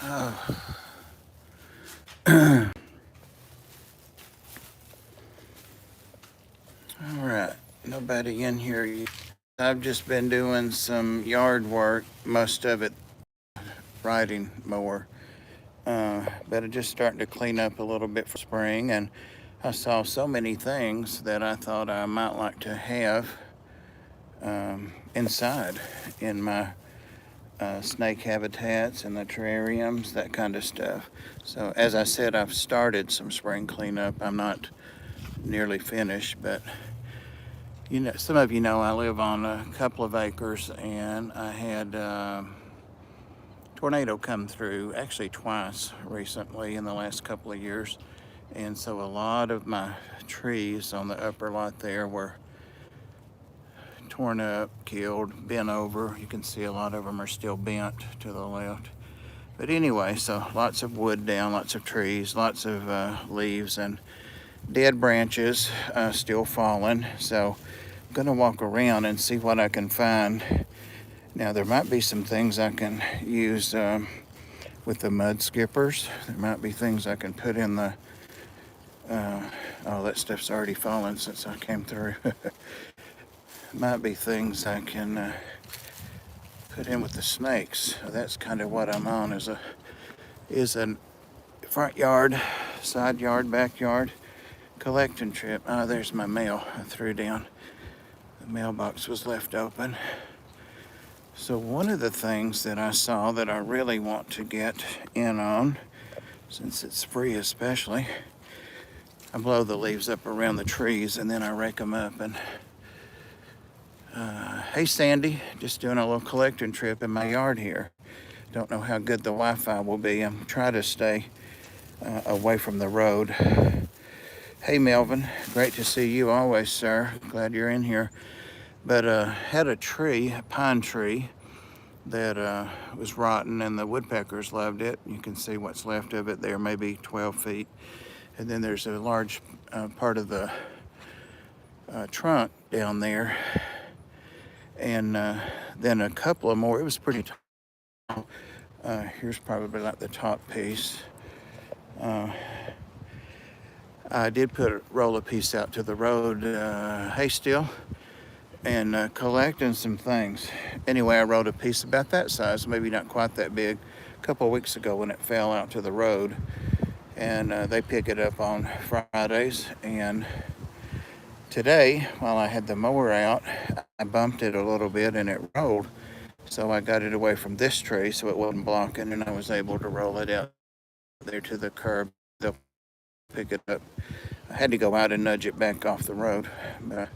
Alright, nobody in here yet. I've just been doing some yard work, most of it riding mower. But I'm just starting to clean up a little bit for spring, and I saw so many things that I thought I might like to have inside in my snake habitats and the terrariums, that kind of stuff. So as I said, I've started some spring cleanup. I'm not nearly finished, but you know, some of you know I live on a couple of acres, and I had tornado come through actually twice recently in the last couple of years, and so a lot of my trees on the upper lot there were torn up, killed, bent over. You can see a lot of them are still bent to the left. But anyway, so lots of wood down, lots of trees, lots of leaves and dead branches still falling. So I'm gonna walk around and see what I can find. Now there might be some things I can use with the mud skippers. There might be things I can put in the, oh, that stuff's already fallen since I came through. Might be things I can put in with the snakes. So that's kind of what I'm on, is a front yard, side yard, backyard collecting trip. Oh, there's my mail I threw down. The mailbox was left open. So one of the things that I saw that I really want to get in on, since it's free especially, I blow the leaves up around the trees and then I rake them up. And hey Sandy, just doing a little collecting trip in my yard here. Don't know how good the Wi-Fi will be. I'm trying to stay away from the road. Hey Melvin, great to see you always, sir. Glad you're in here. But had a tree, a pine tree, that was rotten, and the woodpeckers loved it. You can see what's left of it there, maybe 12 feet. And then there's a large part of the trunk down there. And then a couple of more. It was pretty tall. Here's probably like the top piece. I did roll a piece out to the road. Hey, still. And collecting some things. Anyway, I wrote a piece about that size, maybe not quite that big, a couple of weeks ago when it fell out to the road. And they pick it up on Fridays. And today, while I had the mower out, I bumped it a little bit and it rolled. So I got it away from this tree so it wasn't blocking, and I was able to roll it out there to the curb. They'll pick it up. I had to go out and nudge it back off the road. But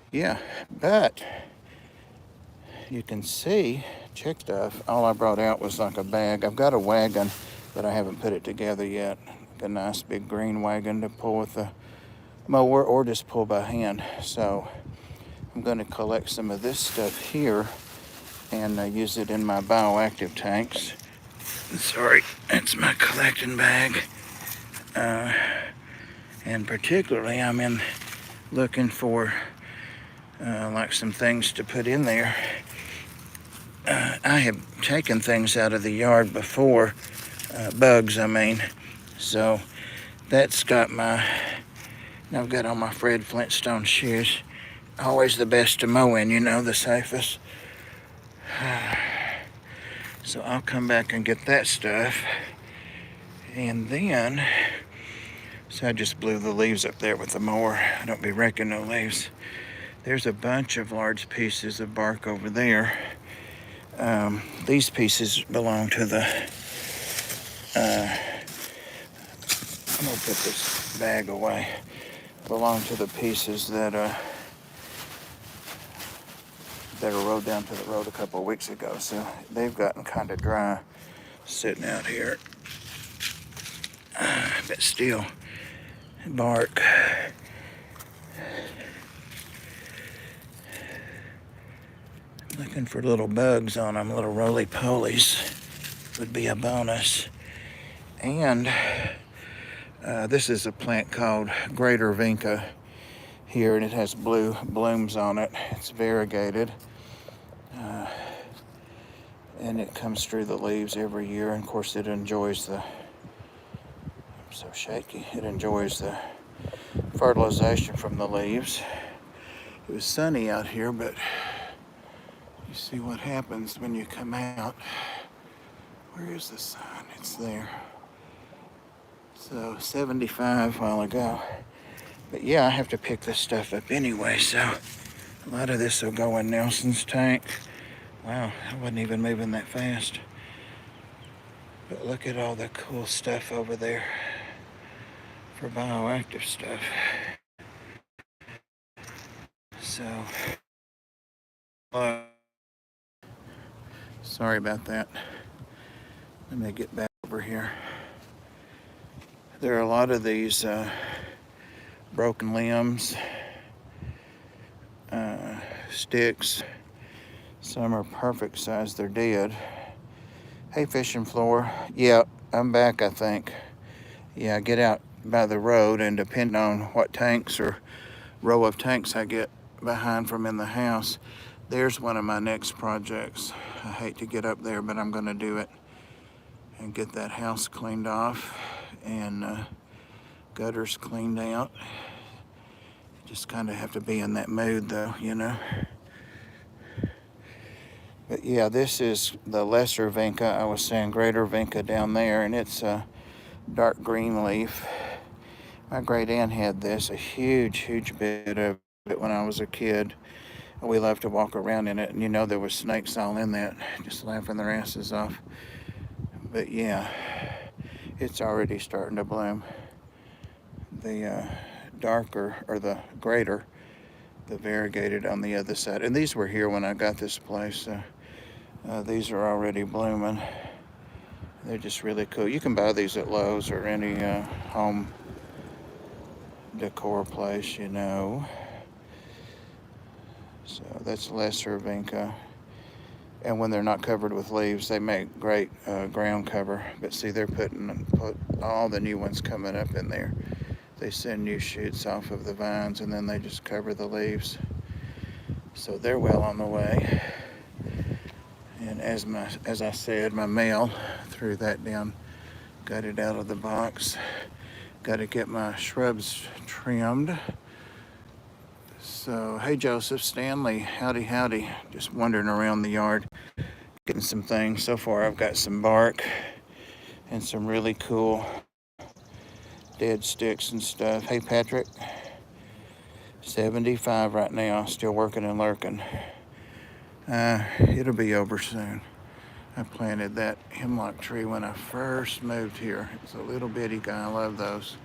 yeah, but you can see, check stuff. All I brought out was like a bag. I've got a wagon, but I haven't put it together yet. A nice big green wagon to pull with the mower or just pull by hand. So I'm going to collect some of this stuff here and use it in my bioactive tanks. Sorry, that's my collecting bag. And particularly I'm looking for like some things to put in there. I have taken things out of the yard before, bugs I mean, so that's got I've got on my Fred Flintstone shoes. Always the best to mow in, you know, the safest. So I'll come back and get that stuff. And then, so I just blew the leaves up there with the mower. I don't be wrecking no leaves. There's a bunch of large pieces of bark over there. These pieces belong to the, I'm gonna put this bag away. Belong to the pieces that were rode down to the road a couple of weeks ago. So they've gotten kind of dry sitting out here. But still, bark. Looking for little bugs on them, little roly-polies would be a bonus. And this is a plant called Greater Vinca here, and it has blue blooms on it. It's variegated. and it comes through the leaves every year. And of course, it enjoys the, I'm so shaky, it enjoys the fertilization from the leaves. It was sunny out here, but you see what happens when you come out. Where is the sun? It's there. So 75 a while ago. But yeah, I have to pick this stuff up anyway, so a lot of this will go in Nelson's tank. Wow, I wasn't even moving that fast. But look at all the cool stuff over there for bioactive stuff. So, sorry about that. Let me get back over here. There are a lot of these broken limbs, sticks. Some are perfect size, they're dead. Hey, fishing floor. Yeah, I'm back, I think. Yeah, I get out by the road, and depending on what tanks or row of tanks I get behind from in the house, there's one of my next projects. I hate to get up there, but I'm gonna do it and get that house cleaned off and gutters cleaned out. Just kind of have to be in that mood though, you know. But yeah, this is the lesser Vinca. I was saying greater Vinca down there, and it's a dark green leaf. My great aunt had this, a huge bit of it when I was a kid. We loved to walk around in it, and you know there was snakes all in that, just laughing their asses off. But yeah, it's already starting to bloom. The darker, or the greater, the variegated on the other side. And these were here when I got this place. These are already blooming. They're just really cool. You can buy these at Lowe's or any home decor place, you know. So that's lesser Vinca. And when they're not covered with leaves, they make great ground cover. But see, they're put all the new ones coming up in there. They send new shoots off of the vines, and then they just cover the leaves. So they're well on the way. And as I said, my mail, threw that down, got it out of the box. Got to get my shrubs trimmed. So, hey Joseph, Stanley, howdy. Just wandering around the yard, getting some things. So far I've got some bark and some really cool dead sticks and stuff. Hey Patrick, 75 right now, still working and lurking. It'll be over soon. I planted that hemlock tree when I first moved here. It's a little bitty guy, I love those.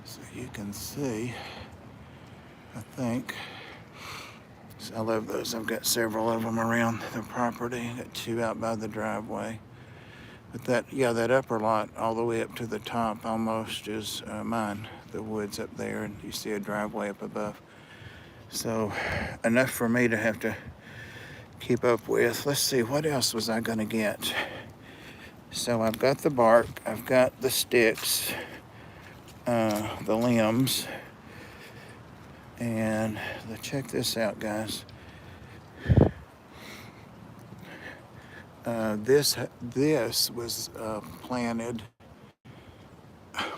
So you can see, I think, so I love those. I've got several of them around the property. Got 2 out by the driveway. But that upper lot all the way up to the top almost is mine. The woods up there, and you see a driveway up above. So enough for me to have to keep up with. Let's see, what else was I gonna get? So I've got the bark, I've got the sticks, the limbs, and check this out, guys. This was planted,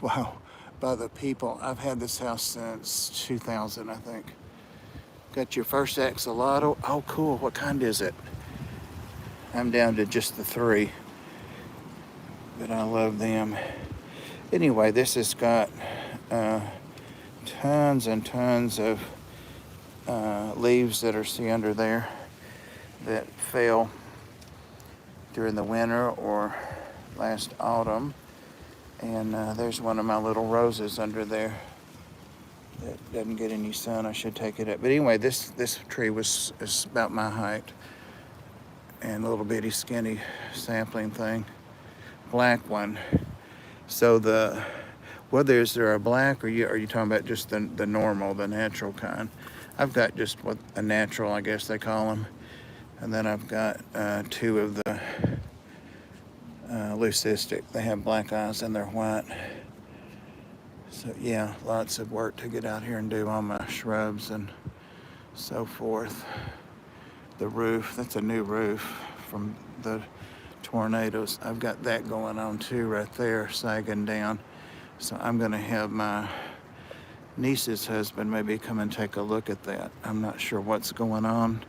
wow, by the people. I've had this house since 2000, I think. Got your first axolotl. Oh, cool. What kind is it? I'm down to just the 3, but I love them. Anyway, this has got tons and tons of leaves that are, see under there, that fell during the winter or last autumn. And there's one of my little roses under there that doesn't get any sun. I should take it up. But anyway, this tree is about my height, and a little bitty skinny sapling thing, black one. So whether is there a black, or are you talking about just the normal, the natural kind? I've got just a natural, I guess they call them, and then I've got 2 of the leucistic. They have black eyes and they're white. So yeah, lots of work to get out here and do on my shrubs and so forth. The roof, that's a new roof from the tornadoes. I've got that going on too right there, sagging down. So I'm going to have my niece's husband maybe come and take a look at that. I'm not sure what's going on.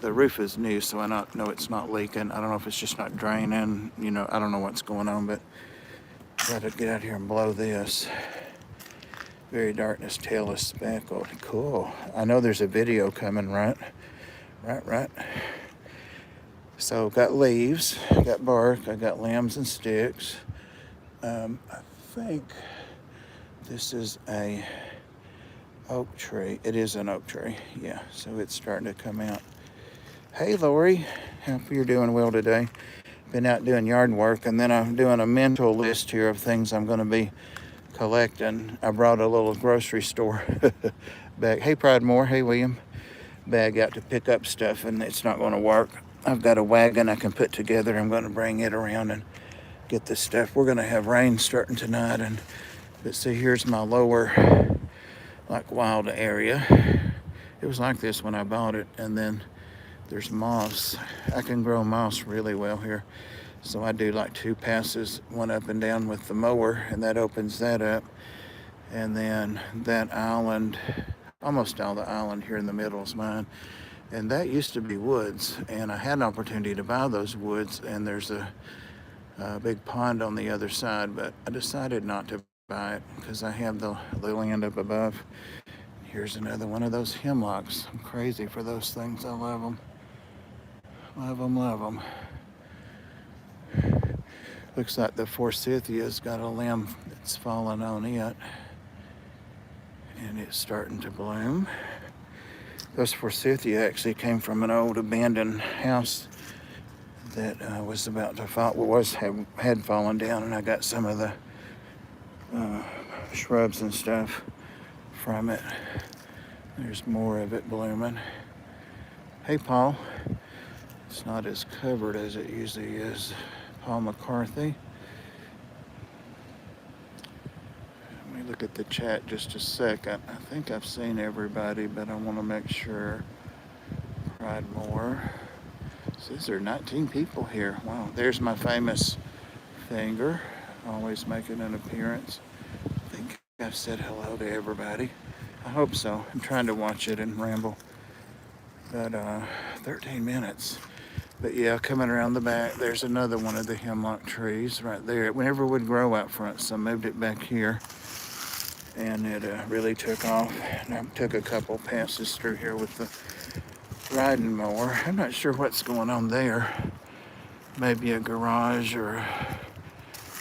The roof is new, so I know it's not leaking. I don't know if it's just not draining. You know, I don't know what's going on, but got to get out here and blow this. Very darkness, tail is speckled. Cool. I know there's a video coming, right? Right. So got leaves, got bark, I got limbs and sticks. I think this is a oak tree. It is an oak tree, yeah. So it's starting to come out. Hey, Lori, hope you're doing well today. Been out doing yard work, and then I'm doing a mental list here of things I'm going to be collecting. I brought a little grocery store bag. Hey, Pride Moore. Hey, William. Bag out to pick up stuff, and it's not going to work. I've got a wagon I can put together. I'm going to bring it around and get this stuff. We're going to have rain starting tonight, but see, here's my lower, like, wild area. It was like this when I bought it, and then there's moss. I can grow moss really well here. So I do like 2 passes, one up and down with the mower, and that opens that up. And then that island, almost all the island here in the middle is mine. And that used to be woods, and I had an opportunity to buy those woods, and there's a big pond on the other side, but I decided not to buy it because I have the land up above. Here's another one of those hemlocks. I'm crazy for those things. I love them. Love them. Looks like the Forsythia's got a limb that's fallen on it, and it's starting to bloom. Those Forsythia actually came from an old abandoned house that was about to fall, had fallen down, and I got some of the shrubs and stuff from it. There's more of it blooming. Hey, Paul. It's not as covered as it usually is. Paul McCarthy. Let me look at the chat just a second. I think I've seen everybody, but I want to make sure. Pride Moore. Says there are 19 people here. Wow, there's my famous finger, always making an appearance. I think I've said hello to everybody. I hope so. I'm trying to watch it and ramble. But 13 minutes. But yeah, coming around the back, there's another one of the hemlock trees right there. It never would grow out front, so I moved it back here. And it really took off. And I took a couple passes through here with the riding mower. I'm not sure what's going on there. Maybe a garage, or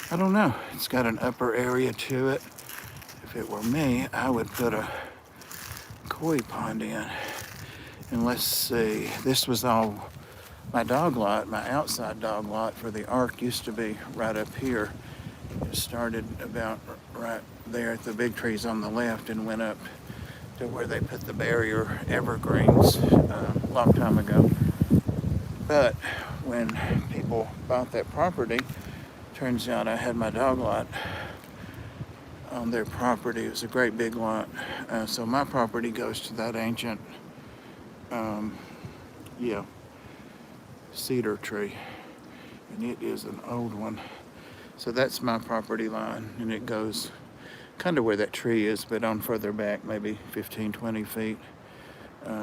I don't know. It's got an upper area to it. If it were me, I would put a koi pond in. And let's see, this was all my dog lot. My outside dog lot for the Ark used to be right up here. It started about right there at the big trees on the left and went up to where they put the barrier evergreens a long time ago. But when people bought that property, turns out I had my dog lot on their property. It was a great big lot. So my property goes to that ancient, cedar tree. And it is an old one. So that's my property line, and it goes kind of where that tree is, but on further back, maybe 15, 20 feet.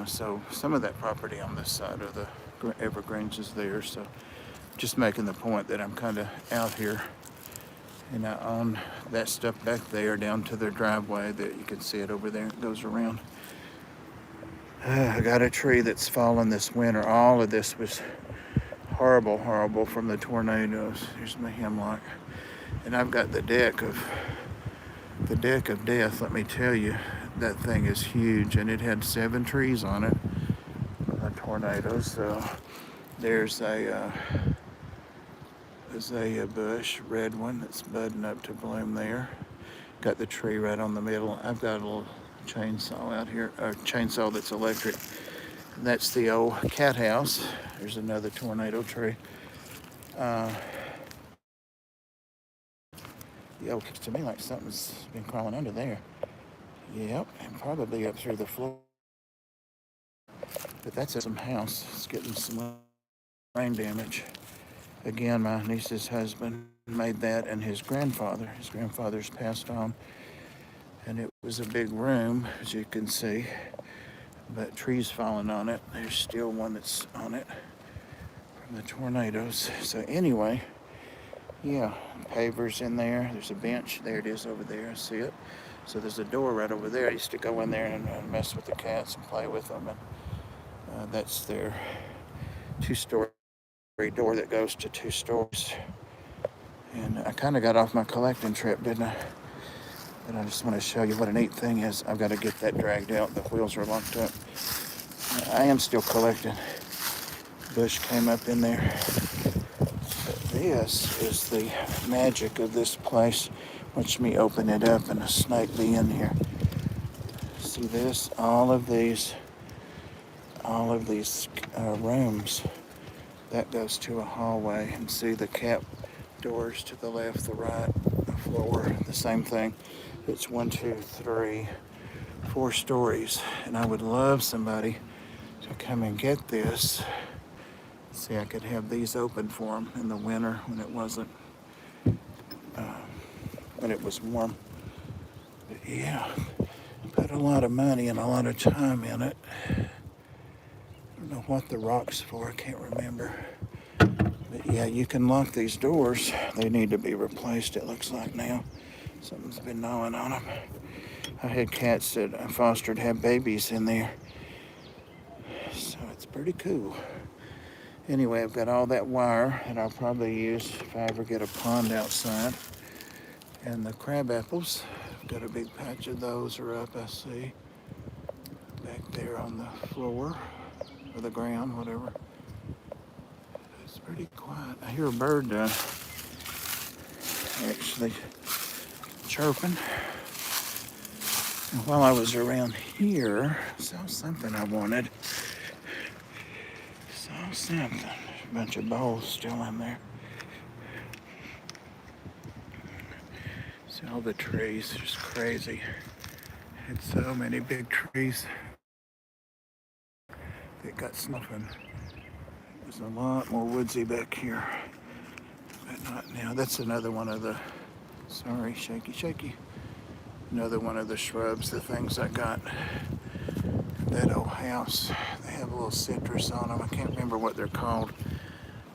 So some of that property on this side of the evergreens is there. So just making the point that I'm kind of out here, and I own that stuff back there down to their driveway that you can see it over there. It goes around. I got a tree that's fallen this winter. All of this was horrible from the tornadoes. Here's my hemlock. And I've got the deck of death. Let me tell you, that thing is huge, and it had 7 trees on it. A tornado. So there's a azalea bush, red one that's budding up to bloom there. Got the tree right on the middle. I've got a little chainsaw out here, a chainsaw that's electric. And that's the old cat house. There's another tornado tree. Looks to me like something's been crawling under there. Yep, and probably up through the floor. But that's some house. It's getting some rain damage. Again, my niece's husband made that, and his grandfather's passed on, and it was a big room, as you can see, but trees falling on it. There's still one that's on it from the tornadoes. So anyway, yeah, pavers in there. There's a bench. There it is over there. I see it. So there's a door right over there. I used to go in there and mess with the cats and play with them. And that's their two-story door that goes to 2 stories. And I kind of got off my collecting trip, didn't I? And I just want to show you what a neat thing is. I've got to get that dragged out. The wheels are locked up. I am still collecting. Bush came up in there. But this is the magic of this place. Watch me open it up and a snake be in here. See this? All of these rooms. That goes to a hallway. And see the cap doors to the left, the right, the floor, the same thing. It's 1, 2, 3, 4 stories. And I would love somebody to come and get this. See, I could have these open for them in the winter when it wasn't, when it was warm. But yeah, put a lot of money and a lot of time in it. I don't know what the rock's for, I can't remember. But yeah, you can lock these doors. They need to be replaced, it looks like now. Something's been gnawing on them. I had cats that I fostered have babies in there. So it's pretty cool. Anyway, I've got all that wire that I'll probably use if I ever get a pond outside. And the crab apples, I've got a big patch of those are up, I see. Back there on the floor, or the ground, whatever. It's pretty quiet. I hear a bird actually chirping. And while I was around here, I saw something I wanted. Saw something. There's a bunch of bowls still in there. See all the trees, just crazy. Had so many big trees that got snuffing. There's a lot more woodsy back here, but not now. That's another one of the, sorry, shaky. Another one of the shrubs, the things I got. That old house, they have a little citrus on them. I can't remember what they're called.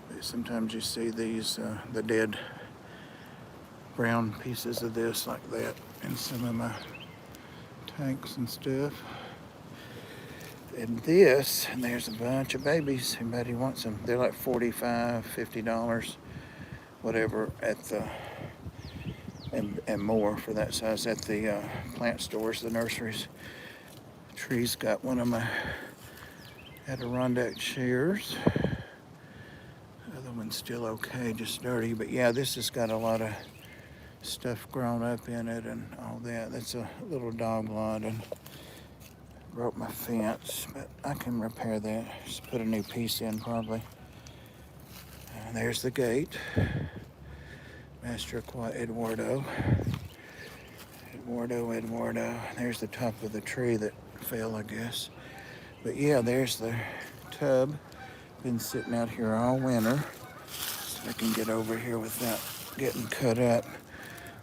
But sometimes you see these, the dead brown pieces of this like that in some of my tanks and stuff. And this, and there's a bunch of babies. Anybody wants them? They're like $45, $50, whatever, at the, and more for that size at the plant stores, the nurseries. Tree's got one of my Adirondack chairs. The other one's still okay, just dirty. But yeah, this has got a lot of stuff grown up in it and all that. That's a little dog lot and broke my fence, but I can repair that. Just put a new piece in probably. And there's the gate. Master Eduardo. There's the top of the tree that fell, I guess. But yeah, there's the tub. Been sitting out here all winter. So I can get over here without getting cut up.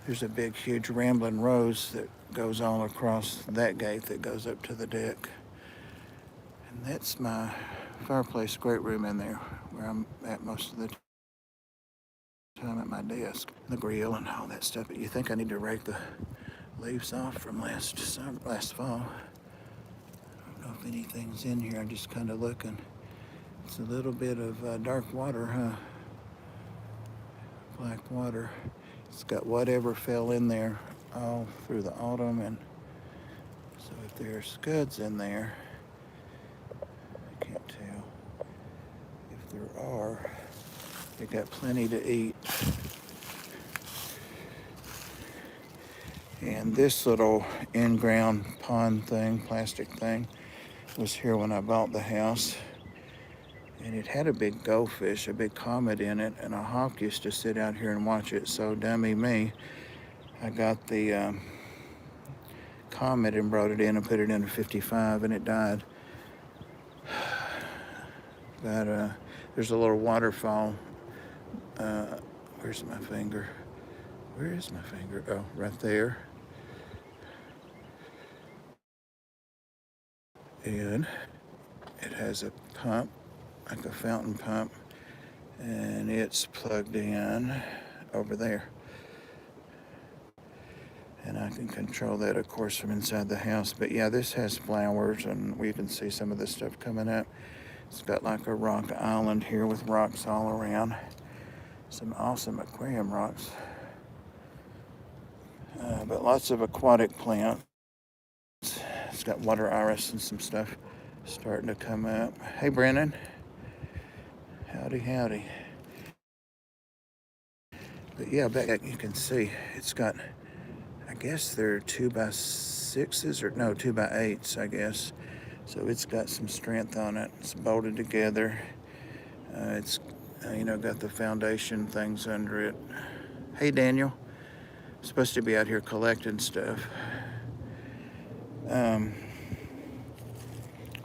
There's a big, huge rambling rose that goes all across that gate that goes up to the deck. And that's my fireplace great room in there, where I'm at most of the time at my desk. The grill and all that stuff. But you think I need to rake the leaves off from last fall. I don't know if anything's in here. I'm just kind of looking. It's a little bit of dark water, huh? Black water. It's got whatever fell in there all through the autumn, and so if there's scuds in there, I can't tell. If there are, they got plenty to eat. And this little in-ground pond thing, plastic thing, was here when I bought the house. And it had a big goldfish, a big comet in it, and a hawk used to sit out here and watch it. So dummy me, I got the comet and brought it in and put it in a 55, and it died. But There's a little waterfall. Where's my finger? Where is my finger? Oh, right there. And it has a pump, like a fountain pump, and it's plugged in over there. And I can control that, of course, from inside the house. But yeah, this has flowers, and we can see some of the stuff coming up. It's got like a rock island here with rocks all around. Some awesome aquarium rocks. But lots of aquatic plants. It's got water iris and some stuff starting to come up. Hey, Brennan. Howdy, howdy. But yeah, back you can see it's got, I guess they're 2x6s or no, 2x8s, I guess. So it's got some strength on it. It's bolted together. It's, got the foundation things under it. Hey, Daniel. Supposed to be out here collecting stuff.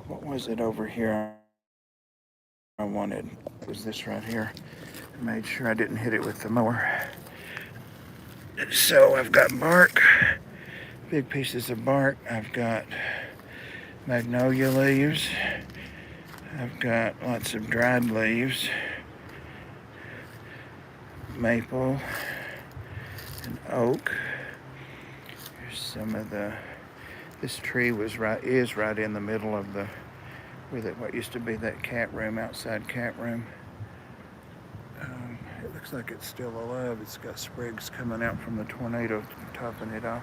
What was it over here I wanted? It was this right here. I made sure I didn't hit it with the mower. So I've got bark, big pieces of bark. I've got magnolia leaves. I've got lots of dried leaves, maple and oak. Here's some of the. This tree is right in the middle of what used to be that cat room, outside cat room. It looks like it's still alive. It's got sprigs coming out from the tornado topping it off.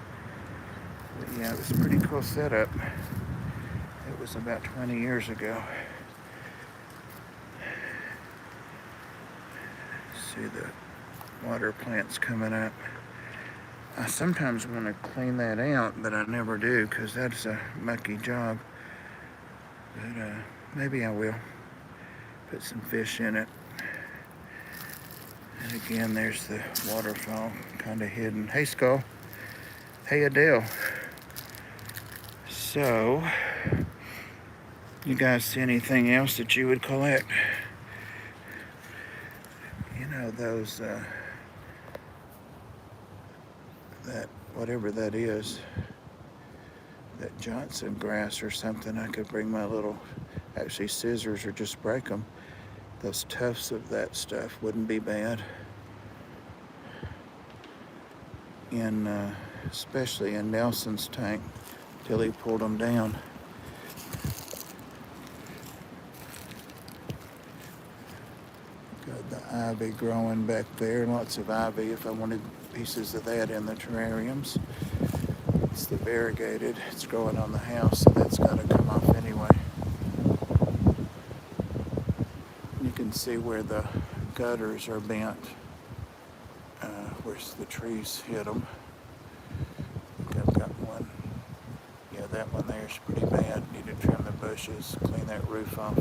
But yeah, it was a pretty cool setup. It was about 20 years ago. See the water plants coming up. I sometimes want to clean that out, but I never do because that's a mucky job. But maybe I will. Put some fish in it. And again, there's the waterfall kind of hidden. Hey, Skull. Hey, Adele. So, you guys see anything else that you would collect? You know, those, that, whatever that is, that Johnson grass or something, I could bring my little, actually scissors or just break them. Those tufts of that stuff wouldn't be bad. Especially in Nelson's tank, till he pulled them down. Got the ivy growing back there, lots of ivy if I wanted pieces of that in the terrariums. It's the variegated, it's growing on the house, so that's got to come off anyway. You can see where the gutters are bent, where the trees hit them. I think I've got one. Yeah, that one there is pretty bad. Need to trim the bushes, clean that roof off.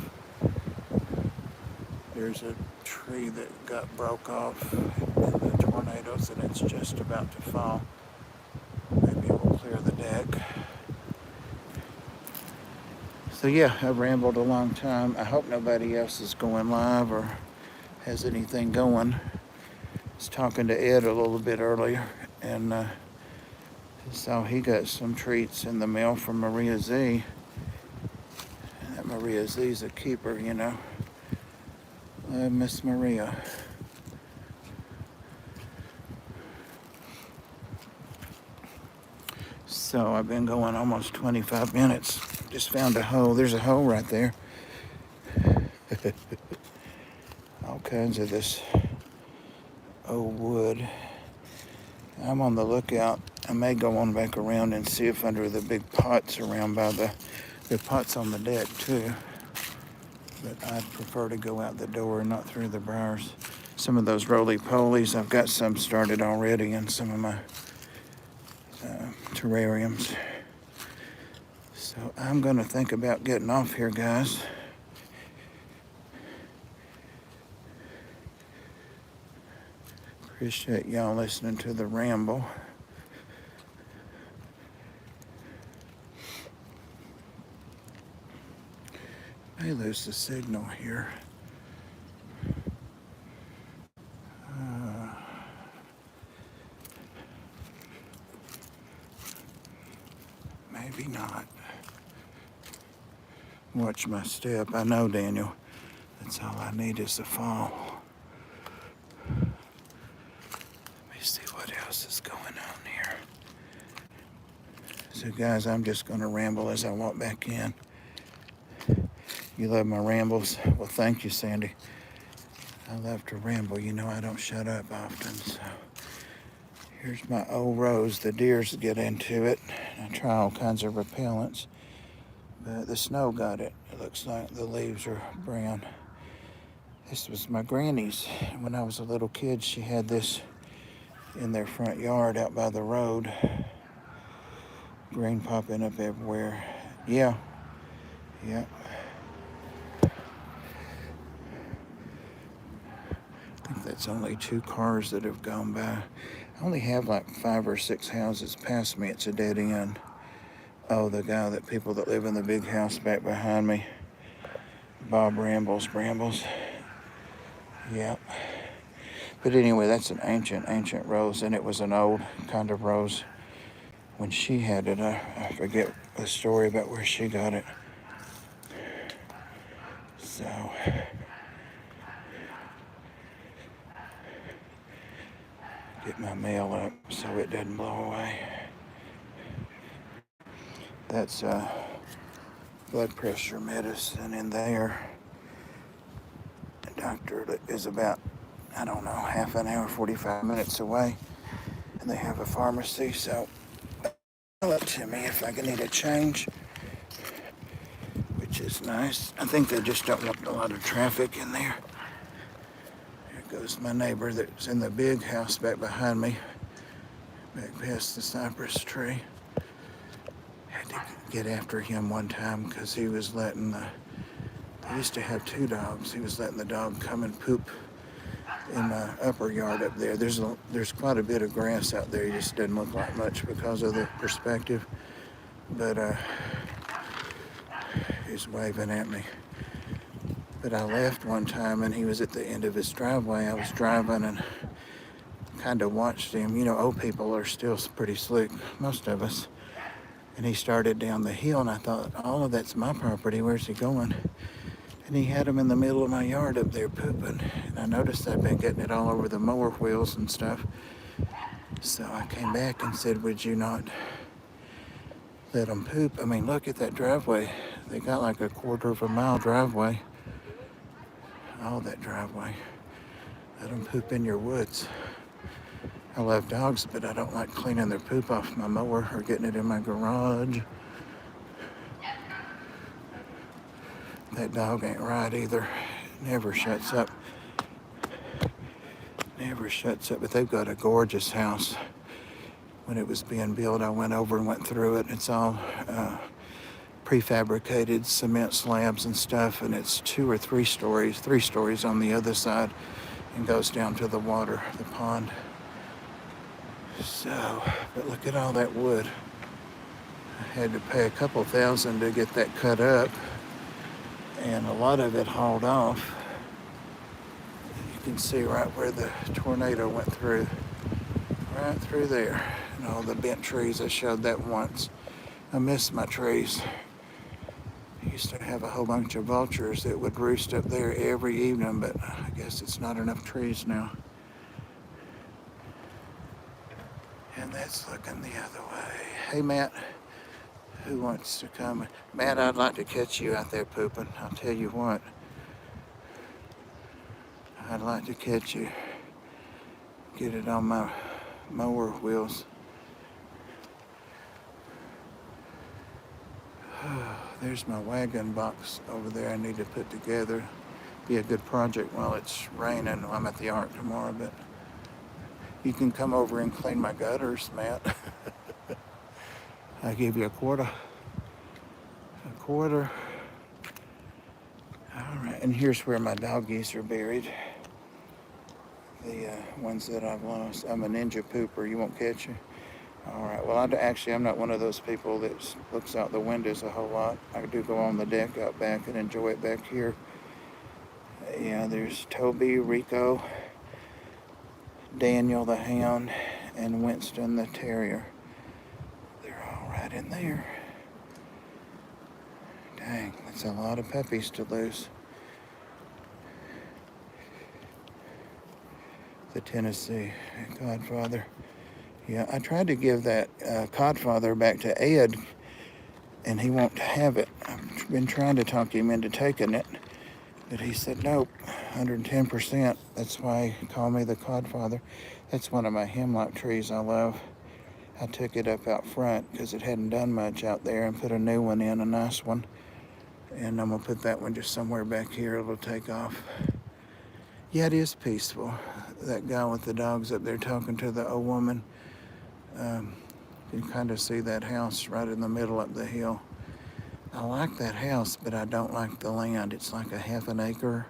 There's a tree that got broke off in the tornadoes and it's just about to fall. Maybe it will clear the deck. So yeah, I've rambled a long time. I hope nobody else is going live or has anything going. I was talking to Ed a little bit earlier, and so he got some treats in the mail from Maria Z. And that Maria Z's a keeper, you know. Miss Maria. So I've been going almost 25 minutes. Just found a hole. There's a hole right there. All kinds of this old wood. I'm on the lookout. I may go on back around and see if under the big pots around by the pots on the deck too. But I'd prefer to go out the door and not through the briars. Some of those roly-polies, I've got some started already in some of my terrariums. So I'm gonna think about getting off here, guys. Appreciate y'all listening to the ramble. May lose the signal here. Maybe not. Watch my step. I know, Daniel. That's all I need is the fall. Let me see what else is going on here. So guys, I'm just going to ramble as I walk back in. You love my rambles? Well, thank you, Sandy. I love to ramble. You know I don't shut up often, so. Here's my old rose. The deers get into it. I try all kinds of repellents, but the snow got it. It looks like the leaves are brown. This was my granny's. When I was a little kid, she had this in their front yard out by the road. Green popping up everywhere. Yeah. I think that's only 2 cars that have gone by. I only have like 5 or 6 houses past me. It's a dead end. Oh, the guy people that live in the big house back behind me. Bob Brambles. Yep. But anyway, that's an ancient rose, and it was an old kind of rose. When she had it, I forget the story about where she got it. So, get my mail up so it doesn't blow away. That's blood pressure medicine in there. The doctor is about, I don't know, half an hour, 45 minutes away. And they have a pharmacy, so they'll up to me if I need a change, which is nice. I think they just don't want a lot of traffic in there. There goes my neighbor that's in the big house back behind me, back past the cypress tree. Had to get after him one time because he was letting they used to have 2 dogs. He was letting the dog come and poop in my upper yard up there. There's quite a bit of grass out there. It just doesn't look like much because of the perspective. But he's waving at me. But I left one time and he was at the end of his driveway. I was driving and kind of watched him. You know, old people are still pretty slick, most of us. And he started down the hill and I thought, all of that's my property. Where's he going? And he had him in the middle of my yard up there pooping. And I noticed I'd been getting it all over the mower wheels and stuff. So I came back and said, would you not let him poop? I mean, look at that driveway. They got like a 1/4 mile driveway. All that driveway. Let them poop in your woods. I love dogs, but I don't like cleaning their poop off my mower or getting it in my garage. That dog ain't right either. Never shuts up. But they've got a gorgeous house. When it was being built, I went over and went through it. It's all prefabricated cement slabs and stuff, and it's 2 or 3 stories, 3 stories on the other side, and goes down to the water, the pond. So, but look at all that wood. I had to pay a couple $1,000 to get that cut up, and a lot of it hauled off. You can see right where the tornado went through, right through there. And all the bent trees, I showed that once. I miss my trees. I used to have a whole bunch of vultures that would roost up there every evening, but I guess it's not enough trees now. And that's looking the other way. Hey, Matt, who wants to come? Matt, I'd like to catch you out there pooping. I'll tell you what. I'd like to catch you. Get it on my mower wheels. There's my wagon box over there I need to put together. Be a good project while it's raining. I'm at the Ark tomorrow, but you can come over and clean my gutters, Matt. I give you a quarter. All right, and here's where my doggies are buried. The ones that I've lost. I'm a ninja pooper. You won't catch you. All right. Well, I'm not one of those people that looks out the windows a whole lot. I do go on the deck out back and enjoy it back here. Yeah, there's Toby, Rico, Daniel the hound, and Winston the terrier. They're all right in there. Dang, that's a lot of puppies to lose. The Tennessee Godfather. Yeah, I tried to give that Godfather back to Ed, and he won't have it. I've been trying to talk him into taking it, but he said nope, 110%. That's why he called me the Godfather. That's one of my hemlock trees I love. I took it up out front because it hadn't done much out there and put a new one in, a nice one. And I'm going to put that one just somewhere back here. It'll take off. Yeah, it is peaceful. That guy with the dogs up there talking to the old woman. You can kind of see that house right in the middle up the hill. I like that house, but I don't like the land. It's like a half an acre.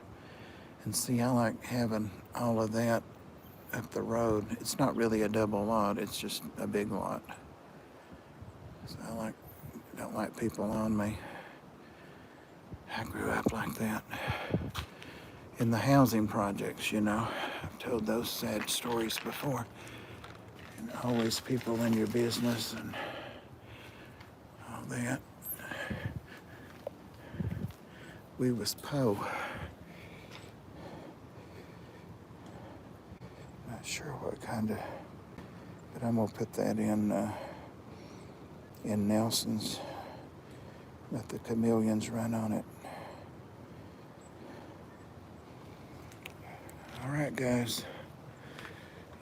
And see, I like having all of that up the road. It's not really a double lot. It's just a big lot. So I don't like people on me. I grew up like that. In the housing projects, you know. I've told those sad stories before. And always people in your business and all that. We was po. Not sure what kind of, but I'm gonna put that in Nelson's. Let the chameleons run on it. All right, guys.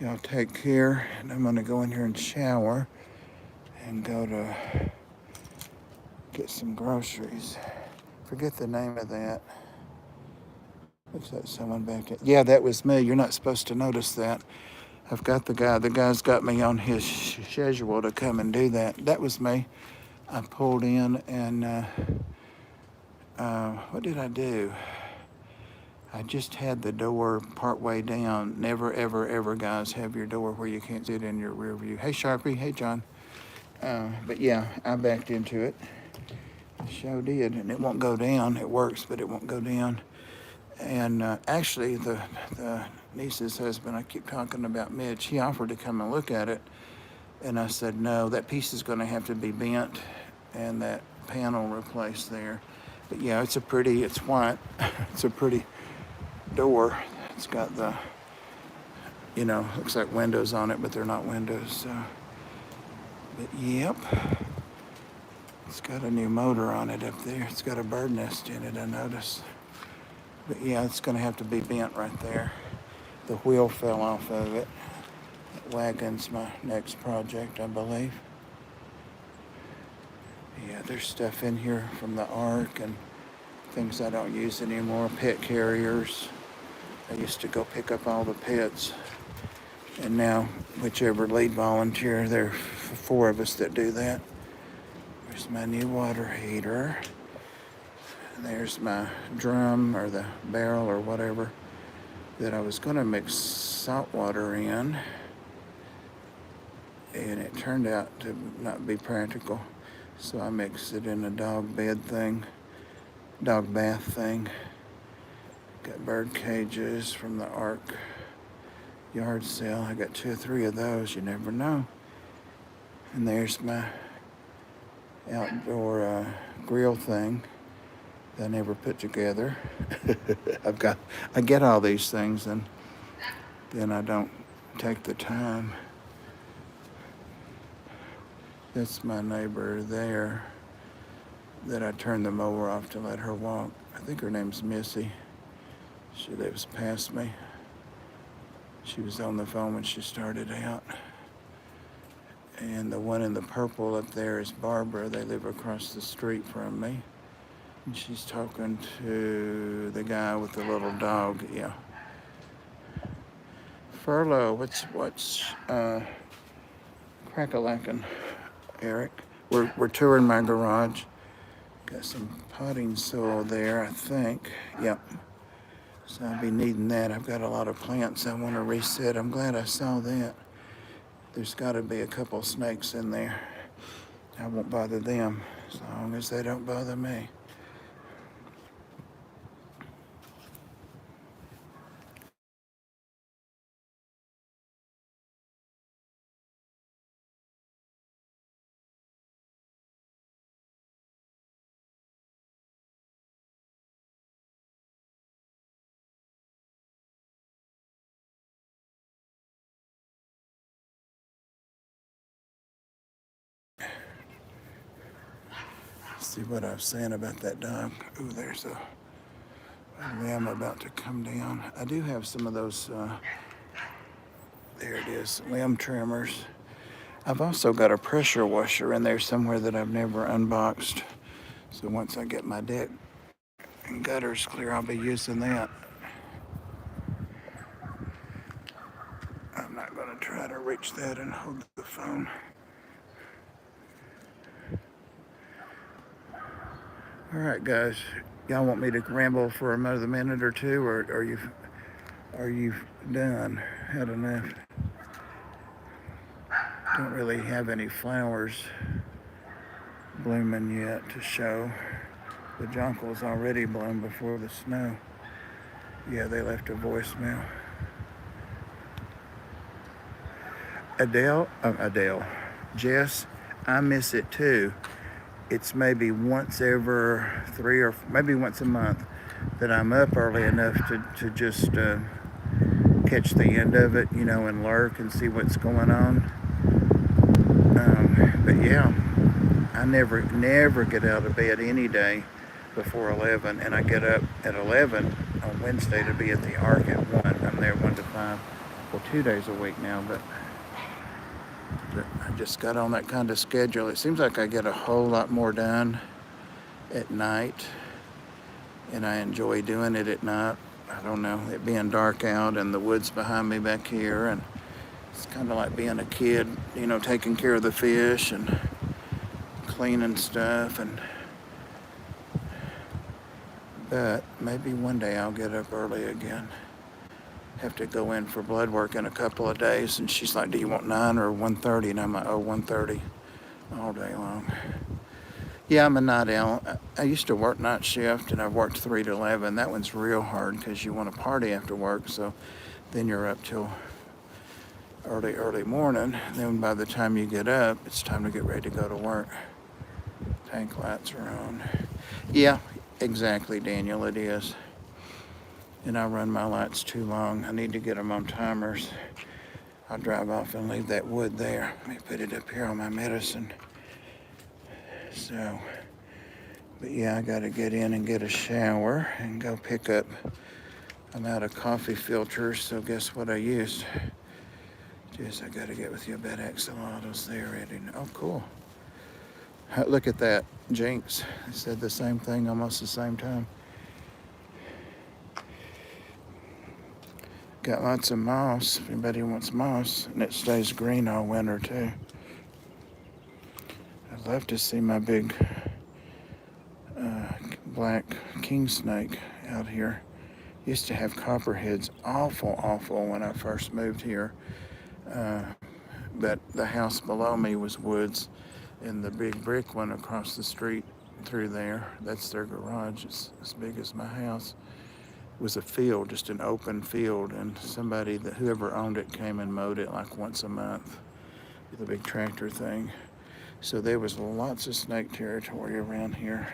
Y'all take care, and I'm gonna go in here and shower and go to get some groceries. Forget the name of that. Looks like someone back there. Yeah, that was me. You're not supposed to notice that. I've got the guy. The guy's got me on his schedule to come and do that. That was me. I pulled in and what did I do? I just had the door part way down. Never, ever, ever, guys, have your door where you can't see it in your rear view. Hey, Sharpie. Hey, John. But yeah, I backed into it. I sure did, and it won't go down. It works, but it won't go down. And actually, the niece's husband, I keep talking about Mitch, he offered to come and look at it. And I said, no, that piece is going to have to be bent and that panel replaced there. But yeah, it's white. It's a pretty door. It's got the, looks like windows on it, but they're not windows. So. But yep, it's got a new motor on it up there. It's got a bird nest in it, I noticed. But yeah, it's going to have to be bent right there. The wheel fell off of it. That wagon's my next project, I believe. Yeah, there's stuff in here from the Ark and things I don't use anymore. Pet carriers. I used to go pick up all the pets. And now, whichever lead volunteer, there are 4 of us that do that. There's my new water heater. There's my drum or the barrel or whatever that I was going to mix salt water in. And it turned out to not be practical. So I mixed it in a dog bath thing. Got bird cages from the Ark yard sale. I got 2 or 3 of those. You never know. And there's my outdoor grill thing that I never put together. I get all these things and then I don't take the time. That's my neighbor there that I turned the mower off to let her walk. I think her name's Missy. She lives past me. She was on the phone when she started out. And the one in the purple up there is Barbara. They live across the street from me. And she's talking to the guy with the little dog. Yeah. Furlough, what's crack-a-lackin', Eric? We're touring my garage. Got some potting soil there, I think. Yep. So I'll be needing that. I've got a lot of plants I want to reset. I'm glad I saw that. There's got to be a couple snakes in there. I won't bother them as long as they don't bother me. See what I was saying about that dog. Ooh, there's a limb about to come down. I do have some of those, there it is, limb trimmers. I've also got a pressure washer in there somewhere that I've never unboxed. So once I get my deck and gutters clear, I'll be using that. I'm not going to try to reach that and hold the phone. All right, guys. Y'all want me to ramble for another minute or two, or are you done? Had enough? Don't really have any flowers blooming yet to show. The jonquils already bloomed before the snow. Yeah, they left a voicemail. Adele, Jess, I miss it too. It's maybe once every 3 or maybe once a month that I'm up early enough to just catch the end of it, and lurk and see what's going on. But yeah, I never get out of bed any day before 11, and I get up at 11 on Wednesday to be at the Ark at 1. I'm there 1 to 5, well, 2 days a week now, but I just got on that kind of schedule. It seems like I get a whole lot more done at night, and I enjoy doing it at night. I don't know, it being dark out and the woods behind me back here, and it's kind of like being a kid, taking care of the fish and cleaning stuff. But maybe one day I'll get up early again. Have to go in for blood work in a couple of days, and she's like, do you want 9 or 1:30? And I'm like, 1:30 all day long. Yeah, I'm a night owl. I used to work night shift, and I've worked 3 to 11. That one's real hard because you want to party after work, so then you're up till early morning. Then by the time you get up, it's time to get ready to go to work. Tank lights are on. Yeah, exactly, Daniel, it is. And I run my lights too long. I need to get them on timers. I'll drive off and leave that wood there. Let me put it up here on my medicine. So, but yeah, I gotta get in and get a shower and go pick up. I'm out of coffee filters, so guess what I used? Just, I gotta get with you about axolotls. They're ready. Oh, cool. Look at that, Jinx. They said the same thing almost the same time. Got lots of moss, if anybody wants moss, and it stays green all winter too. I'd love to see my big black king snake out here. Used to have copperheads, awful when I first moved here. But the house below me was woods, and the big brick one across the street through there, that's their garage. It's as big as my house. Was a field, just an open field, and whoever owned it came and mowed it like once a month with a big tractor thing. So there was lots of snake territory around here,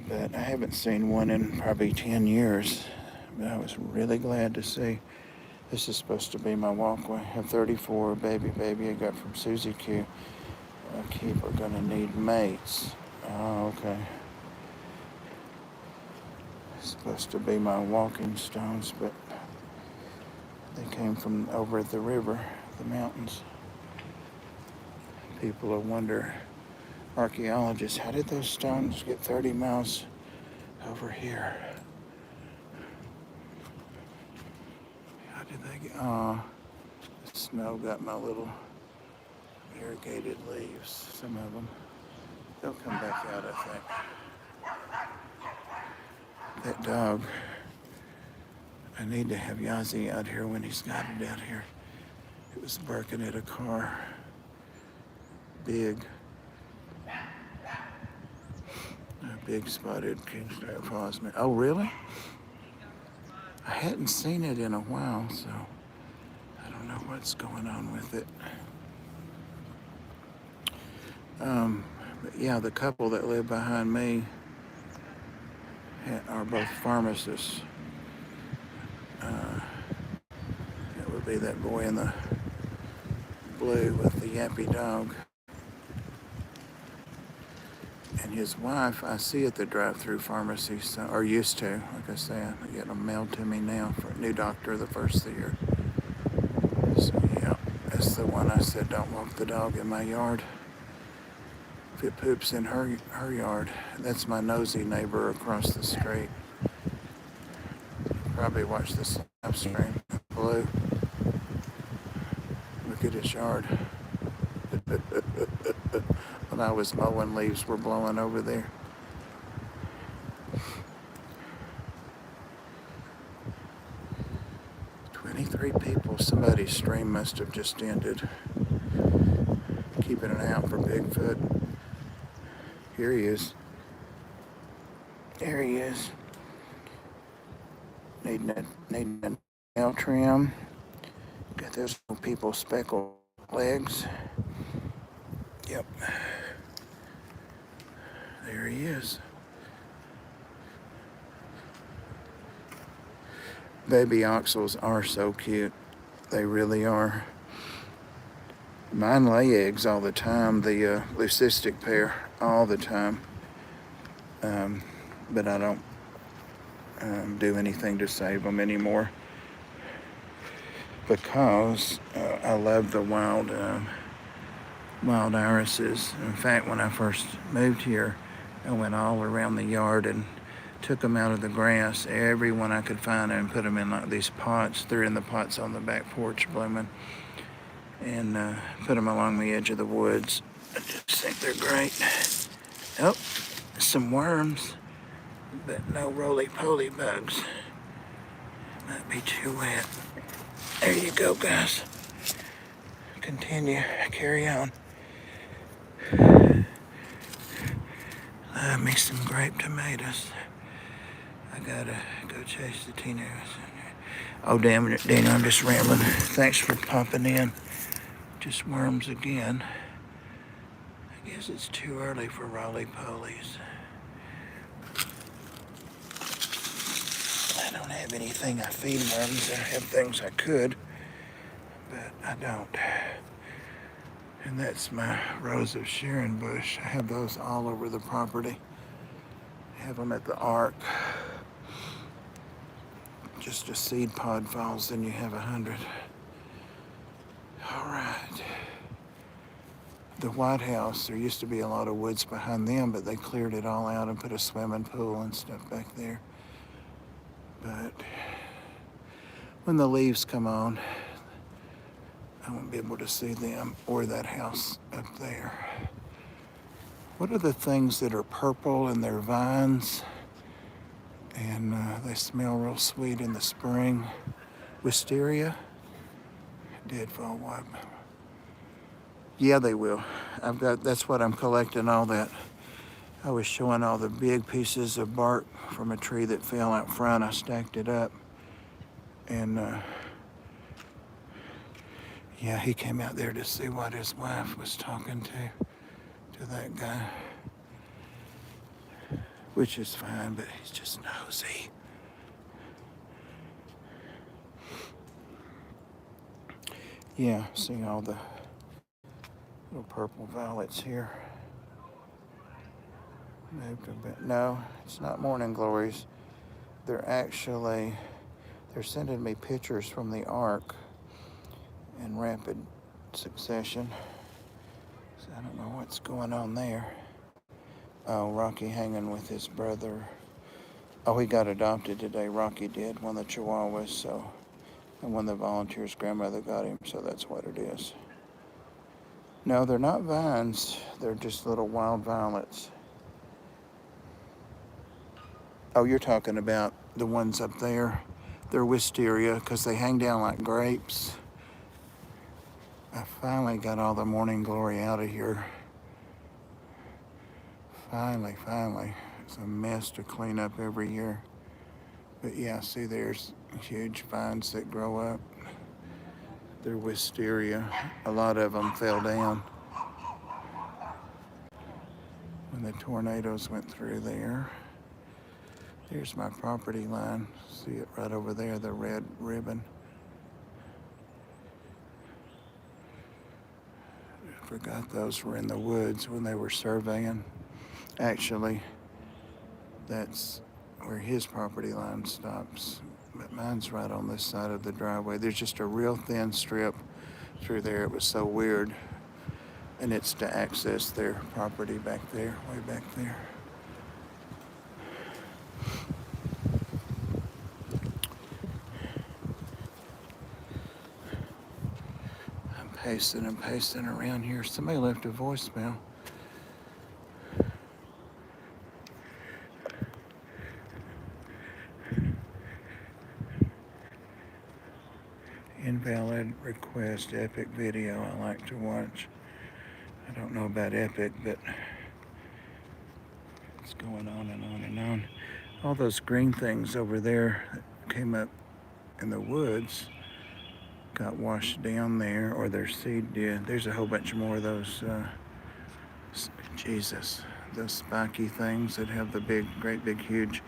but I haven't seen one in probably 10 years. But I was really glad to see. This is supposed to be my walkway. A 34 baby I got from Susie Q. Keep are gonna need mates. Oh, okay. Supposed to be my walking stones, but they came from over at the river, the mountains. People will wonder, archaeologists, how did those stones get 30 miles over here? How did they get, the snow got my little variegated leaves, some of them. They'll come back out, I think. That dog, I need to have Yazi out here when he's got it out here. It was barking at a car. Big spotted king-striped phosphid. Oh, really? I hadn't seen it in a while, so I don't know what's going on with it. But yeah, the couple that live behind me are both pharmacists. It would be that boy in the blue with the yappy dog. And his wife, I see at the drive-through pharmacy, so, or used to. Like I say, I get them mailed to me now for a new doctor the first of the year. So yeah, that's the one I said don't walk the dog in my yard. If it poops in her yard, that's my nosy neighbor across the street. Probably watch this live stream. Blue. Look at his yard. When I was mowing, leaves were blowing over there. Three people. Somebody's stream must have just ended. Keeping an eye out for Bigfoot. Here he is. There he is. Needing a nail trim. Got those little people speckled legs. Yep. There he is. Baby oxels are so cute. They really are. Mine lay eggs all the time, the leucistic pair, all the time. But I don't do anything to save them anymore because I love the wild irises. In fact, when I first moved here, I went all around the yard and took them out of the grass, every one I could find, and put them in like these pots. They're in the pots on the back porch blooming, and put them along the edge of the woods. I just think they're great. Oh, some worms, but no roly-poly bugs. Might be too wet. There you go, guys. Continue, carry on. Love me some grape tomatoes. I gotta go chase the teenagers. Oh, damn it, Dana, I'm just rambling. Thanks for popping in. Just worms again. I guess it's too early for roly-polies. I don't have anything I feed worms. I have things I could, but I don't. And that's my Rose of Sharon bush. I have those all over the property. I have them at the Ark. Just a seed pod falls, then you have 100. All right. The White House, there used to be a lot of woods behind them, but they cleared it all out and put a swimming pool and stuff back there. But when the leaves come on, I won't be able to see them or that house up there. What are the things that are purple and they're vines? And they smell real sweet in the spring. Wisteria? Dead fall wipe. Yeah, they will. That's what I'm collecting, all that. I was showing all the big pieces of bark from a tree that fell out front. I stacked it up. And yeah, he came out there to see what his wife was talking to that guy. Which is fine, but he's just nosy. Yeah, see all the little purple violets here. Moved a bit. No, it's not morning glories. They're sending me pictures from the Ark in rapid succession. So I don't know what's going on there. Oh, Rocky hanging with his brother. Oh, he got adopted today. Rocky did, one of the Chihuahuas, so. And one of the volunteers' grandmother got him, so that's what it is. No, they're not vines. They're just little wild violets. Oh, you're talking about the ones up there. They're wisteria because they hang down like grapes. I finally got all the morning glory out of here. Finally. It's a mess to clean up every year. But yeah, see, there's huge vines that grow up. They're wisteria. A lot of them fell down when the tornadoes went through there. Here's my property line. See it right over there, the red ribbon. I forgot those were in the woods when they were surveying. Actually, that's where his property line stops. But mine's right on this side of the driveway. There's just a real thin strip through there. It was so weird. And it's to access their property back there, way back there. I'm pacing and pacing around here. Somebody left a voicemail. Invalid request, Epic video I like to watch. I don't know about Epic, but it's going on and on and on. All those green things over there that came up in the woods got washed down there, or their seed did. There's a whole bunch more of those, those spiky things that have the big, great big huge,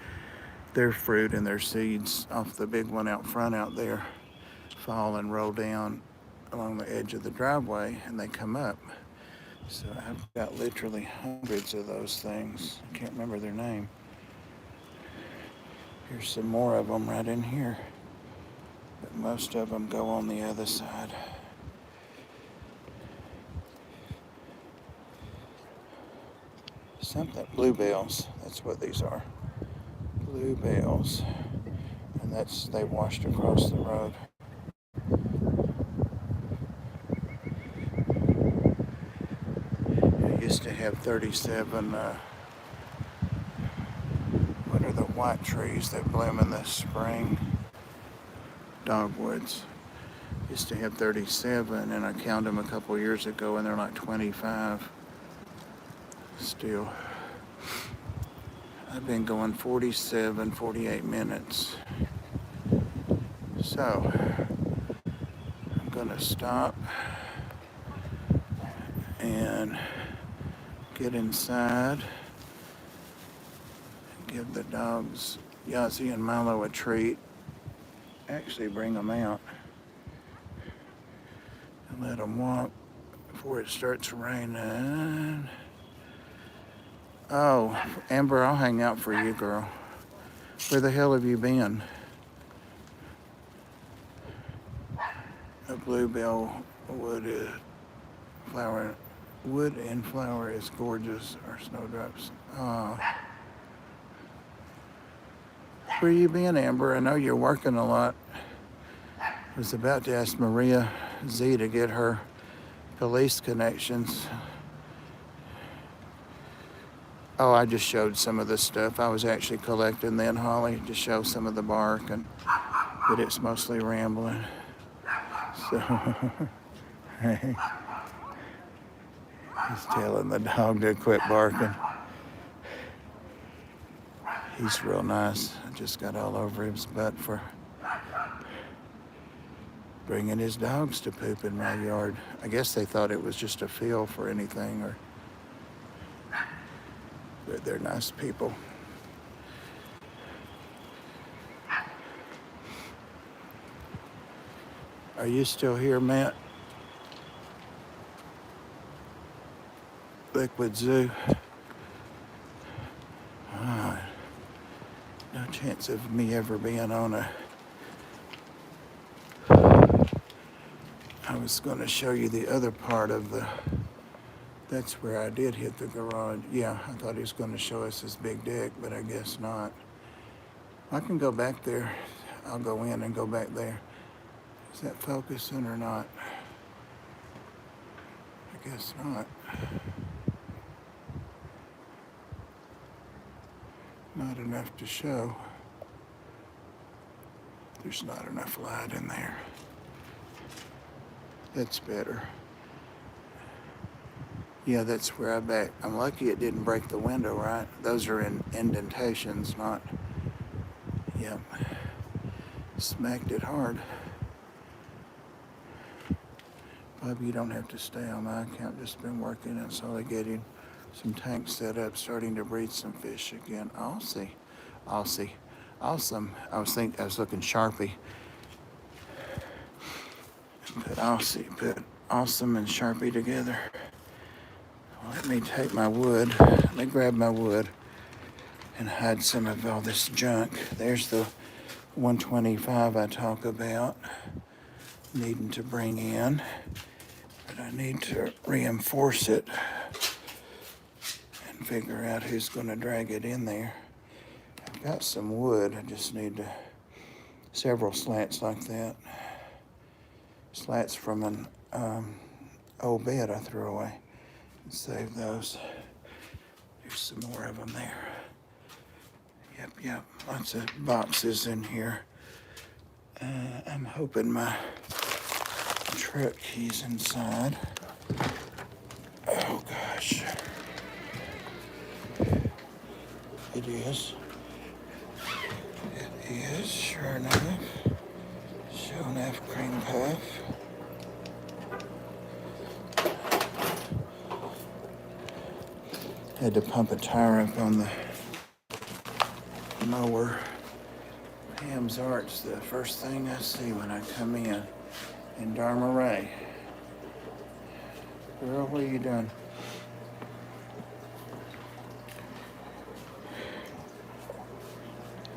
their fruit and their seeds off the big one out front out there fall and roll down along the edge of the driveway, and they come up. So I've got literally hundreds of those things. I can't remember their name. Here's some more of them right in here, but most of them go on the other side. Something, bluebells, that's what these are. Bluebells. And they washed across the road. I used to have 37, what are the white trees that bloom in the spring? Dogwoods. Used to have 37, and I counted them a couple years ago, and they're like 25 still. I've been going 47, 48 minutes. So, I'm gonna stop and get inside, give the dogs, Yazzie and Milo, a treat. Actually bring them out and let them walk before it starts raining. Oh, Amber, I'll hang out for you, girl. Where the hell have you been? A bluebell wood and flower is gorgeous, or snowdrops. Oh. Where you been, Amber? I know you're working a lot. I was about to ask Maria Z to get her police connections. Oh, I just showed some of this stuff. I was actually collecting then, Holly, to show some of the bark, but it's mostly rambling. So, hey, he's telling the dog to quit barking. He's real nice. I just got all over his butt for bringing his dogs to poop in my yard. I guess they thought it was just a feel for anything, but they're nice people. Are you still here, Matt? Liquid Zoo. No chance of me ever being on I was going to show you the other part of that's where I did hit the garage. Yeah, I thought he was going to show us his big deck, but I guess not. I can go back there. I'll go in and go back there. Is that focusing or not? I guess not. Not enough to show. There's not enough light in there. That's better. Yeah, that's where I back. I'm lucky it didn't break the window, right? Those are in indentations, not... Yep. Smacked it hard. Bob, you don't have to stay on my account. Just been working and slowly getting some tanks set up, starting to breed some fish again. Aussie. Awesome. I was looking Sharpie. Put awesome and Sharpie together. Well, Let me take my wood. Let me grab my wood and hide some of all this junk. There's the 125 I talk about needing to bring in, but I need to reinforce it and figure out who's going to drag it in there. I've got some wood. I just need several slats like that. Slats from an old bed I threw away. Save those. There's some more of them there. Yep. Lots of boxes in here. I'm hoping my truck key's inside. Oh gosh. It is. It is, sure enough. Sure enough, cream puff. Had to pump a tire up on the mower. Pam's Art's the first thing I see when I come in Dharma Ray. Girl, what are you doing?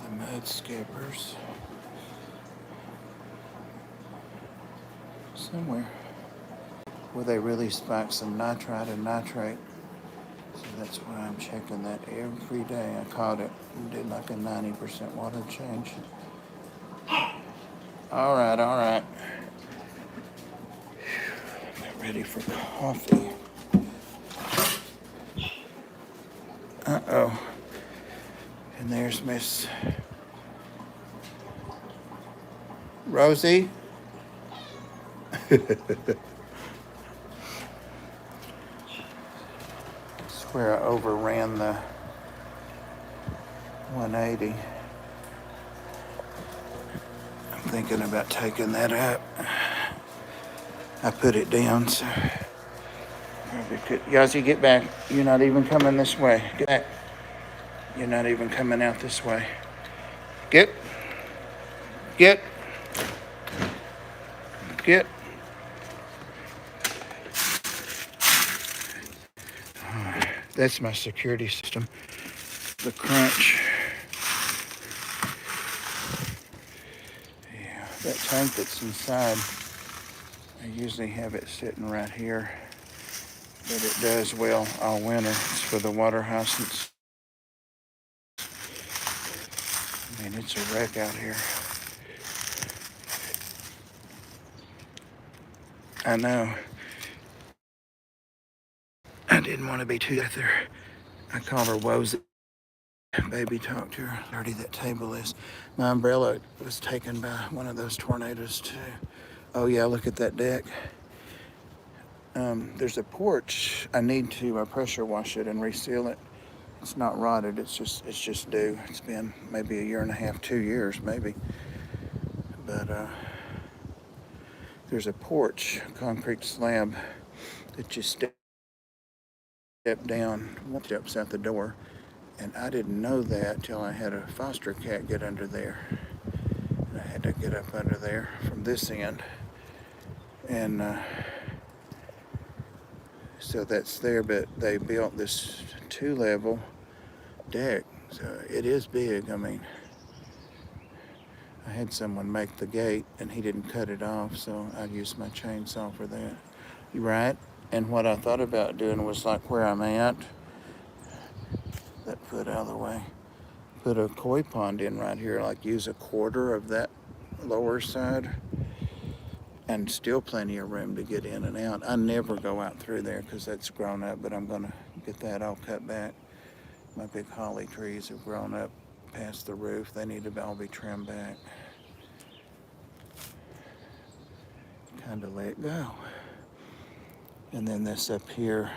The mud skippers. Somewhere. Where they really spike some nitrite and nitrate. So that's why I'm checking that every day. I caught it and did like a 90% water change. All right. Get ready for coffee. Uh-oh. And there's Miss Rosie. Swear I overran the 180. I'm thinking about taking that up. I put it down, so probably could. Yazzie, get back. You're not even coming this way. Get back. You're not even coming out this way. Get. That's my security system. The crunch. Yeah, that tank that's inside, I usually have it sitting right here, but it does well all winter. It's for the water hyacinths. I mean, it's a wreck out here. I know. I didn't want to be too out there. I call her Wozy. Baby, talk to her. Dirty that table is. My umbrella was taken by one of those tornadoes too. Oh yeah, look at that deck. There's a porch. I need to pressure wash it and reseal it. It's not rotted. It's just due. It's been maybe a year and a half, 2 years maybe. But there's a porch, a concrete slab that you step down, one steps out the door. And I didn't know that till I had a foster cat get under there. And I had to get up under there from this end. And so that's there, but they built this 2-level deck. So it is big. I mean, I had someone make the gate and he didn't cut it off, so I used my chainsaw for that. You right? And what I thought about doing was like where I'm at, that foot out of the way, put a koi pond in right here, like use a quarter of that lower side, and still plenty of room to get in and out. I never go out through there because that's grown up, but I'm gonna get that all cut back. My big holly trees have grown up past the roof. They need to all be trimmed back. Kind of let go. And then this up here,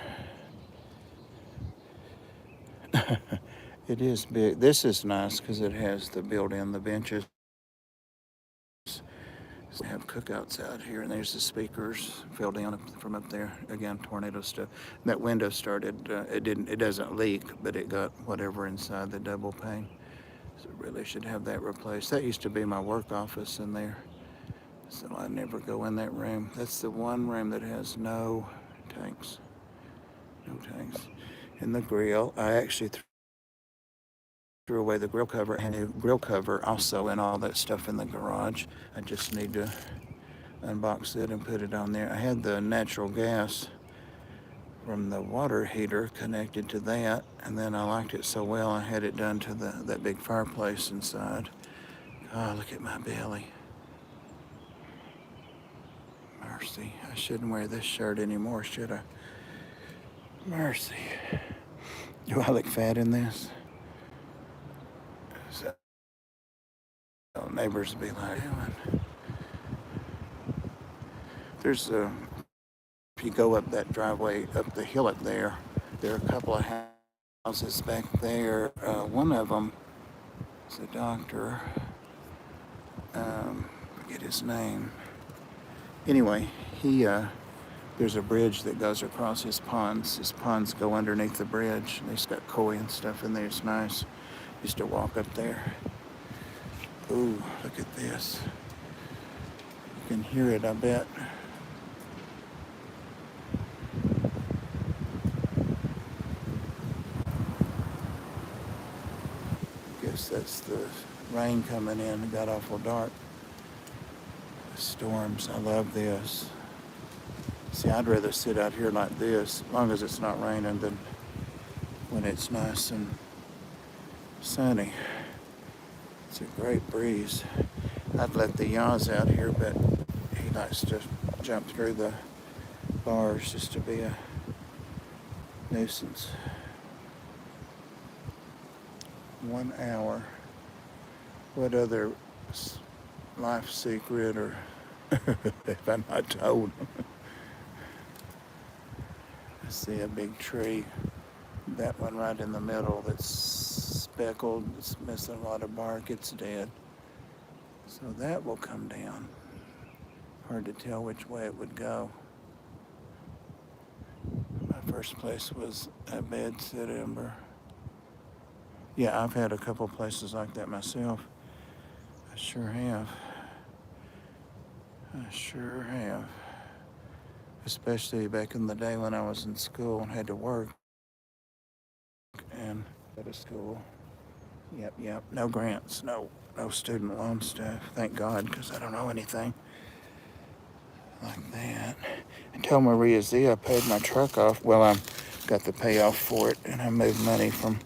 it is big. This is nice because it has the built-in, the benches. So have cookouts out here, and there's the speakers fell down from up there. Again, tornado stuff. That window started. It doesn't leak, but it got whatever inside the double pane. So really should have that replaced. That used to be my work office in there, so I never go in that room. That's the one room that has no tanks. No tanks. And the grill, I actually threw away the grill cover and a grill cover also and all that stuff in the garage. I just need to unbox it and put it on there. I had the natural gas from the water heater connected to that, and then I liked it so well I had it done to that big fireplace inside. Oh, look at my belly. Mercy. I shouldn't wear this shirt anymore, should I? Mercy. Do I look fat in this? So neighbors be like, there's a, if you go up that driveway, up the hill up there are a couple of houses back there. One of them is a doctor. Forget his name. Anyway, there's a bridge that goes across his ponds. His ponds go underneath the bridge. And he's got koi and stuff in there. It's nice. Used to walk up there. Ooh, look at this. You can hear it, I bet. Guess that's the rain coming in. It got awful dark. The storms. I love this. See, I'd rather sit out here like this, as long as it's not raining, than when it's nice and sunny. It's a great breeze. I'd let the yaws out here, but he likes to jump through the bars just to be a nuisance. 1 hour. What other life secret or if I'm not told? I see a big tree. That one right in the middle that's speckled, it's missing a lot of bark, it's dead. So that will come down. Hard to tell which way it would go. My first place was a bed September. Yeah, I've had a couple places like that myself. I sure have. Especially back in the day when I was in school and had to work and go to school. Yep. No grants, no student loan stuff. Thank God, because I don't know anything like that. Until Maria Zia paid my truck off. Well, I got the payoff for it, and I moved money from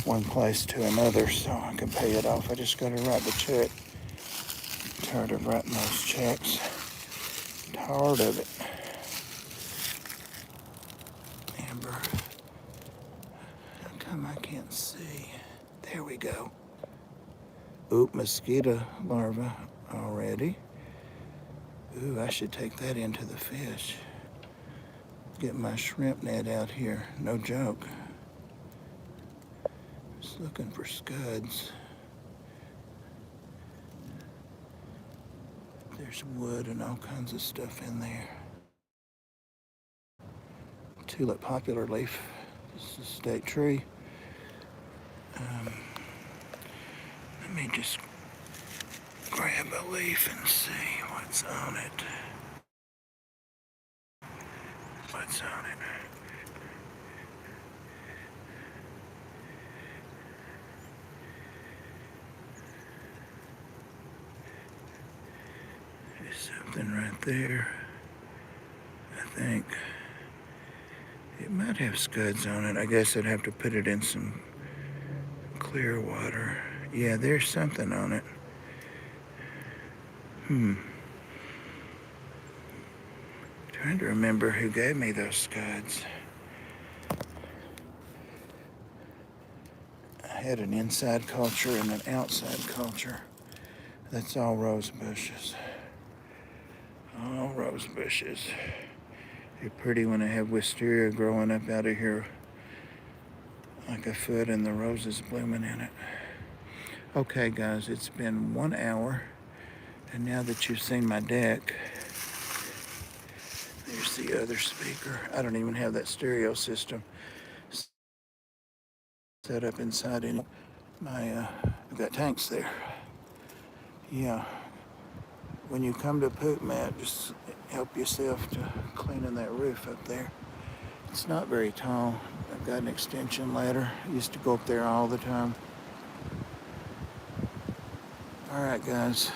one place to another so I can pay it off. I just got to write the check. I'm tired of writing those checks. Tired of it. Amber. How come I can't see? There we go. Oop, mosquito larva already. Ooh, I should take that into the fish. Get my shrimp net out here. No joke. Just looking for scuds. There's wood and all kinds of stuff in there. Tulip popular leaf. This is a state tree. Let me just grab a leaf and see what's on it. What's on it? There's something right there. I think it might have scuds on it. I guess I'd have to put it in some clear water. Yeah, there's something on it. Trying to remember who gave me those scuds. I had an inside culture and an outside culture. That's all rose bushes. All rose bushes. They're pretty when I have wisteria growing up out of here like a foot and the roses blooming in it. Okay, guys, it's been 1 hour. And now that you've seen my deck, there's the other speaker. I don't even have that stereo system set up inside any I've got tanks there. Yeah. When you come to poop, Matt, just help yourself to cleaning that roof up there. It's not very tall. I've got an extension ladder. I used to go up there all the time. All right, guys.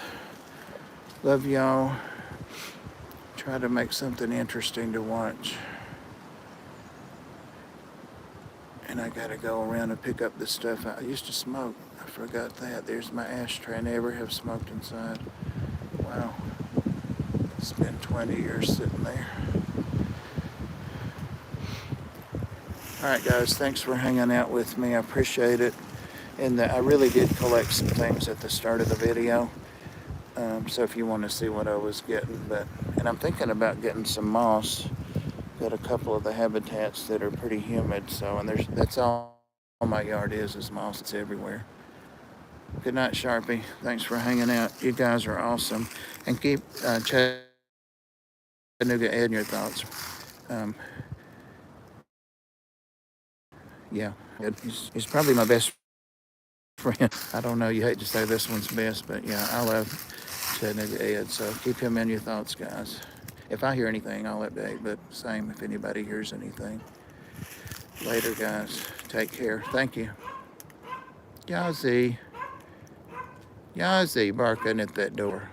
Love y'all. Try to make something interesting to watch. And I gotta go around and pick up the stuff I used to smoke. I forgot that. There's my ashtray. I never have smoked inside. Wow. It's been 20 years sitting there. All right, guys. Thanks for hanging out with me. I appreciate it. And I really did collect some things at the start of the video. So if you want to see what I was getting, and I'm thinking about getting some moss. Got a couple of the habitats that are pretty humid, so that's all my yard is moss. It's everywhere. Good night, Sharpie. Thanks for hanging out. You guys are awesome, and keep Chattanooga Ed in your thoughts. Yeah, he's probably my best friend. I don't know. You hate to say this one's best, but yeah, I love Chattanooga Ed. So keep him in your thoughts, guys. If I hear anything, I'll update, but same if anybody hears anything. Later, guys. Take care. Thank you. Yazzie. Yazzie barking at that door.